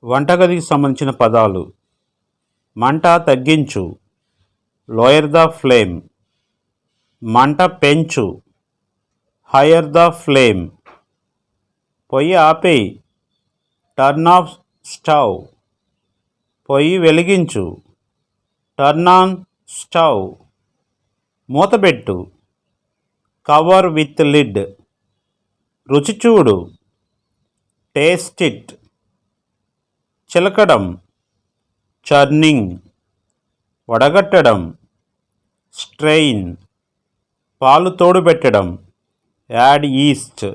వంటగదికి సంబంధించిన పదాలు: మంట తగ్గించు, లోయర్ ద ఫ్లేమ్. మంట పెంచు, హయ్యర్ ద ఫ్లేమ్. పొయ్యి ఆపేయి, టర్న్ ఆఫ్ స్టవ్. పొయ్యి వెలిగించు, టర్న్ ఆన్ స్టవ్. మూతబెట్టు, కవర్ విత్ లిడ్. రుచి చూడు, టేస్ట్ ఇట్. చిలకడం, చర్నింగ్. వడగట్టడం, స్ట్రెయిన్. పాలు తోడుబెట్టడం, యాడ్ ఈస్ట్.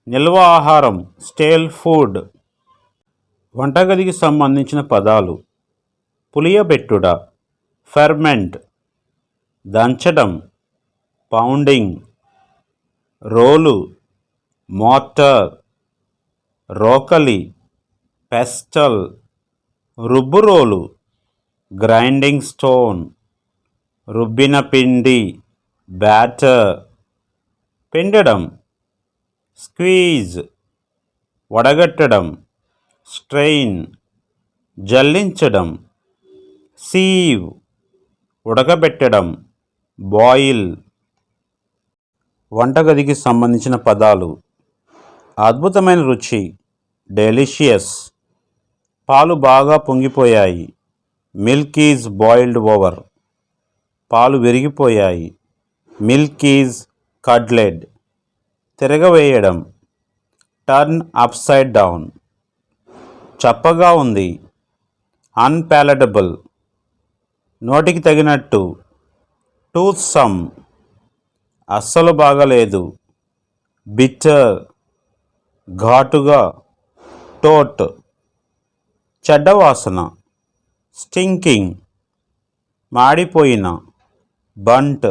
నిల్వ ఆహారం, స్టేల్ ఫుడ్. వంటగదికి సంబంధించిన పదాలు: పులియబెట్టుట, ఫెర్మెంట్. దంచడం, పౌండింగ్. రోలు, మోర్టర్. రోకలి, పెస్టల్. రుబ్బురోలు, గ్రైండింగ్ స్టోన్. రుబ్బిన పిండి, బ్యాటర్. పిండడం, స్క్వీజ్. వడగట్టడం, స్ట్రెయిన్. జల్లించడం, సీవ్. ఉడకబెట్టడం, బాయిల్. వంటగదికి సంబంధించిన పదాలు: అద్భుతమైన రుచి, డెలిషియస్. పాలు బాగా పొంగిపోయాయి, మిల్క్ ఈజ్ బాయిల్డ్ ఓవర్. పాలు విరిగిపోయాయి, మిల్క్ ఈజ్ కర్డ్లెడ్. తిరగవేయడం, టర్న్ అప్సైడ్ డౌన్. చప్పగా ఉంది, అన్పాలటబుల్. నోటికి తగినట్టు, టూత్సమ్. అస్సలు బాగలేదు, బిటర్. ఘాటుగా, టోట్. చెడ్డవాసన, స్టింకింగ్. మాడిపోయిన, బంట్.